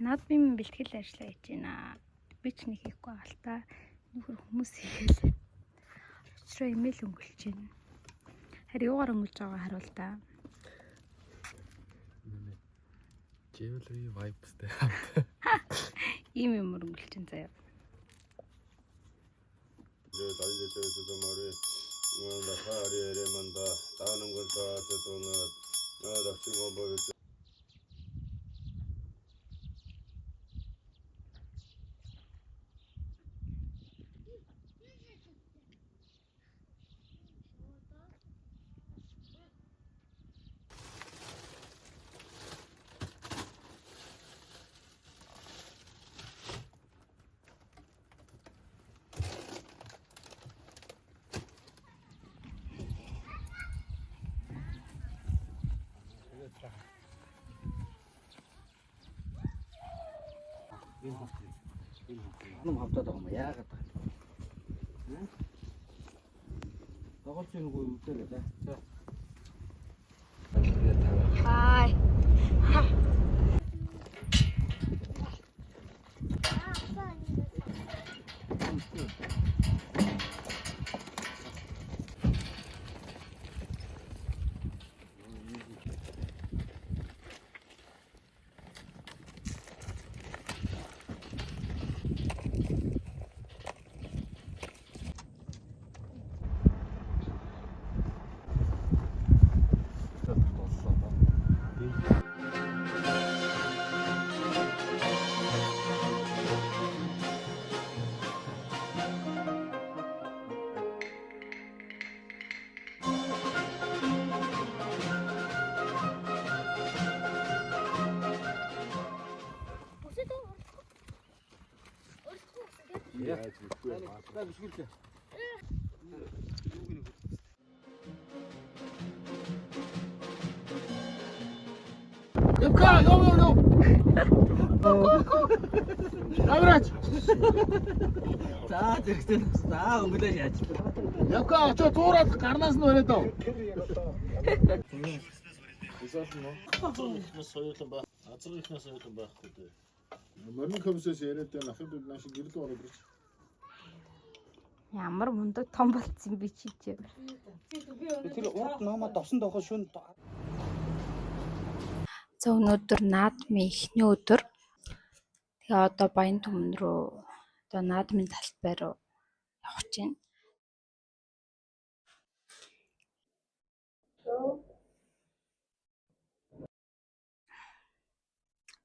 Наад би бэлтгэл ажиллаа хийж байна. Би ч нэг хийхгүй алтаа. Нөхөр хүмүүс хийгээл. Өчрөө имэйл өнгөлж байна. Харин юугаар өнгөлж байгаа харуул та. Jewelry vibesтэй. Ийм юм өнгөлж байна заяа. Ном хавтаад байгаа юм яагаад та. Тоглож юм уу үдээ лээ. За. Хай. Явка, ёо. Авраач. За зэрэгтэй за өнгөлөө яаж. Явка очоо туураад гарнаас нь өрөөд ав. Азар ихнээс соёлон байхгүй дээ. Морин комиссээс яриад байна. Ахын бид нааш гэрэл ороод ирж. Ямар мундаг том болцсон би чи. Тэр урд намаа довсон дохоо шүн. За өнөөдөр наадмын эхний өдөр. Тэгээ одоо Баян түмэн рүү одоо наадмын талбай руу явах чинь.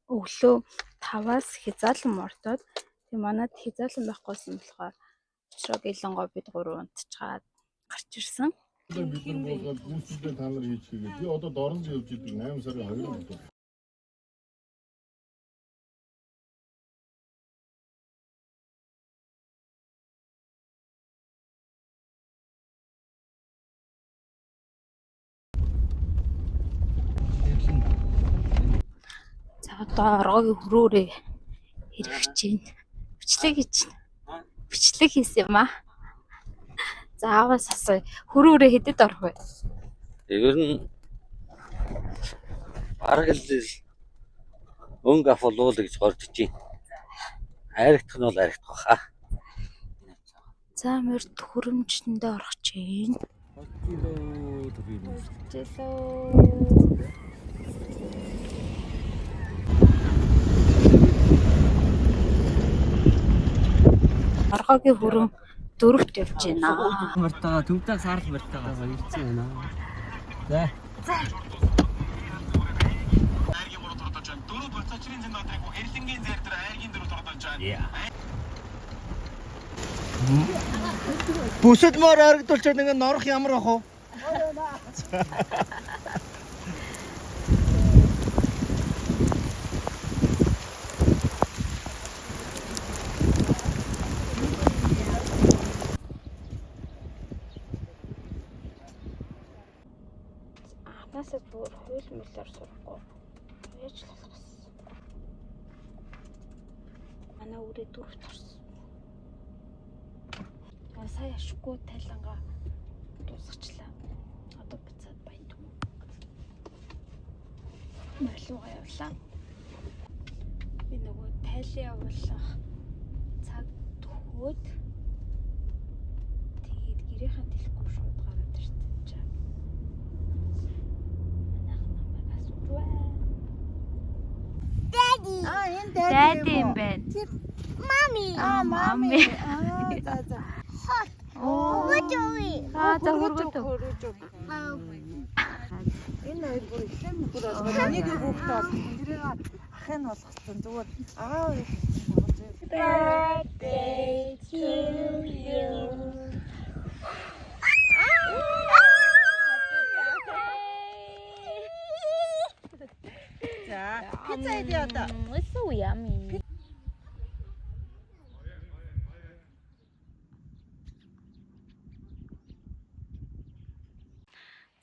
Өглөө 5-аас хязгаарлан мортоод тийм манад хязгаарлан байхгүйсэн болохоор өчрөө гэлэнгоо бид 3 унтчихад гарч ирсэн. Бид нар болоод гүйцэтгэл та нар хийж хийгээд би одоо дорнод явж идэг 8 сарын 2-нд. За одоо оргогийн хөрөөрөө хэрэгж чинь. Бичлэг хийж чинь. Бичлэг хийсэн юм аа. За аваас асуу. Хөрөөрөө хэдэд орох вэ? Ер нь арга л өнгө афуулуул гэж гордож байна. Хайрагдах нь бол хайрагдах баха. За мөрд хөрөмжөндөө орох чинь. Оргогийн хөрөм 4-т явж байна. Мартаа төвдөө саарл мартаа ирсэн байна. За. Айргийн 3 турдаж байна. 4 процочрын зэн дотрыг хэрлэнгийн зэр дээр айргийн 4 турдаж байна. Бүсэд мөр харагдуулчаад ингэ норох ямар ах вэ? Анасаа бүр хууль мөлөөр сурахгүй. Яаж болох вэ? манай үрээ дөрөвт орсон. Сая ашиггүй тайлангаа дуусгачлаа. Одоо буцаад баян юм. Марлуугаа явлаа. Би нөгөө тайлан явуулах цаг төгөөд тэгээд гэрийнхэн дэлэхгүй шууд гараад ирсэн чинь. Манайх намайг асуув. Daddy. Энэ daddy юм байна. Mommy. Mommy. За за. Оо. За хургууд. Энэ хоёр бүр ихлэм бүр болгоо. Нэг хүүхдээ бол тэрийг ахын болгоцсон зүгээр аав Birthday to you. За пицца идея одоо. It's so yummy.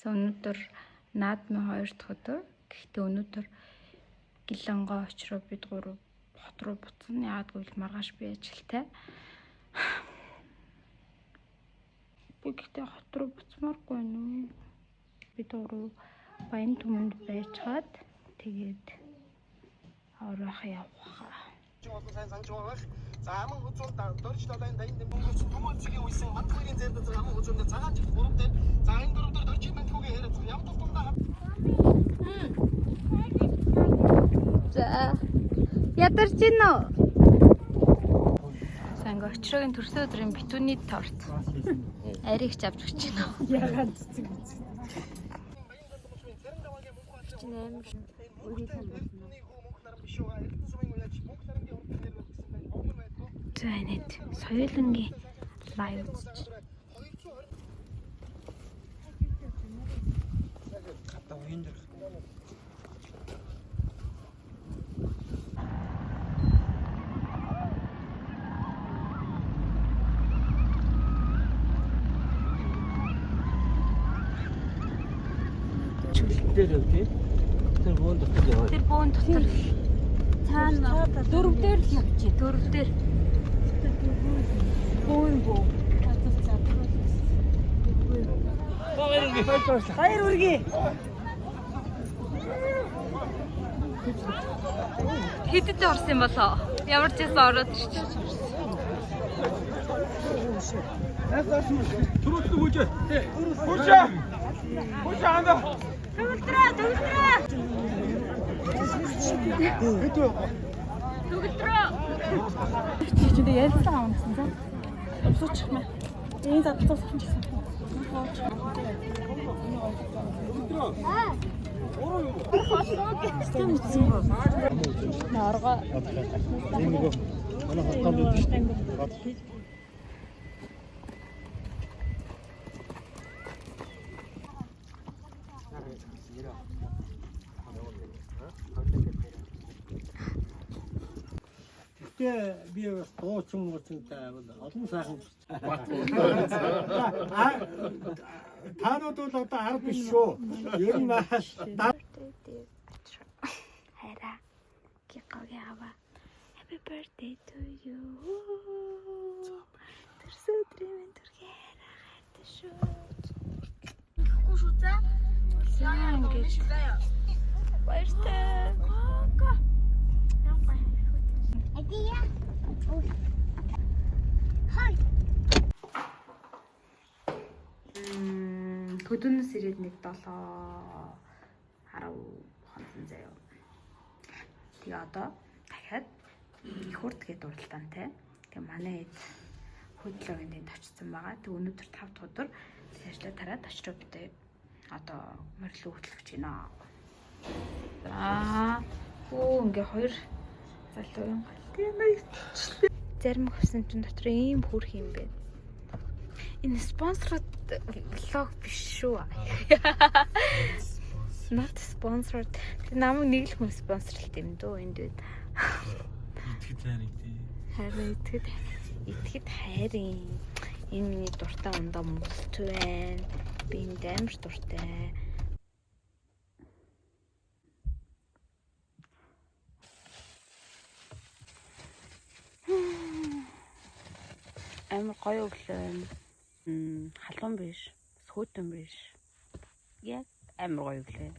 За өнөөдөр наадмын 2 дахь өдөр. Гэхдээ өнөөдөр Гилангоо очроо бид 3 хот руу буцсан. Яагаад гэвэл маргааш би ажилтай. Би гэхдээ хот руу буцмааргүй нүү. Бид 3 Баян түмэнд байжгаад тэгээд оройхоо явах. сайн санджуугах. За аман хүзүүнд дөрж талайн дайнд мөнгөс хүмүүцгийн үйсэн мантхгийн зэрд аман хүзүүнд цагаан чих 3 дээр за энэ 4 дээр дөржин мантхгийн хэрэг ямар тусдаа. За ядарч гин үү? Санг очрогийн төрсөн өдрийн битүүний торт. Аригч авч өгч байна. ягаад цэцэг. За нэт соёлонгийн лайв үзэж. Дээр юм тий. Тэр бөөн дотор яваа. Тэр бөөн дотор цаана 4 дээр л явчих. 4 дээр. Бөөн бөө. Баяр үргээ. Хэдэд орсон юм болоо? Ямар ч ясаа ороод ирчих. Чи ярьсан аав гэсэн за. Өсөчих мэ. Энэ задлаас авах гэсэн. Нарга. Энэ нөгөө манай хатанд байдаг шүү дээ. Гэтэ би бас дуучин мууцтай олон сайхан таанууд бол одоо 10 биш шүү. Ер нь Хайра. Кикогийн аваа. Happy birthday to you. Төрсөн өдрийн төрхий хайраа хайртай шүү. Ихгүй шүү за. Яа ингэж баяртай. Идея. Хай. Хөдөнөөс ирээд нэг 7 10 хоног заяа. Тэгээ одоо дахиад их урд гээд уралдаантай. Тэгээ манай хэд хөдлөөгийн тэнд очсон байгаа. Тэг өнөөдөр 5 дахь өдөр ажлаа тараад очроо битээ. Одоо морил хөтлөгч гинэ. Ингээ хоёр залуу юм. Зарим хөвсөн чинь дотор ийм хүрх юм бэ. Энэ спонсорд влог биш шүү. Not sponsored. Намайг нэг л хүн спонсорлт юм дөө энд үед. Харин итгэд хайрын. Энэ миний дуртай ундаа Монголч байна. Би энд амар дуртай. Амар гоё өглөө. Халуун биш, сөүтэн биш. Яг амар гоё өглөө.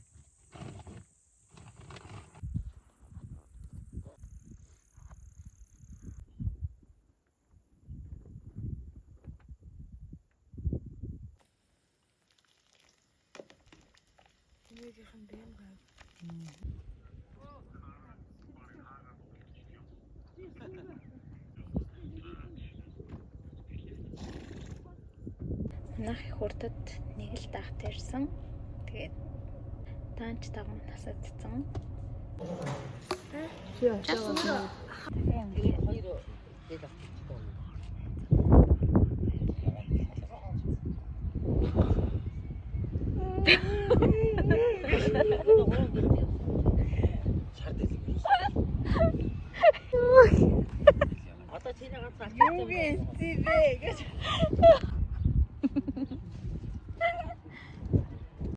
Нах их хурдад нэг л дагт ирсэн. Тэгээд таанч таган насаадсан. Юу гэсэн бэ гэж.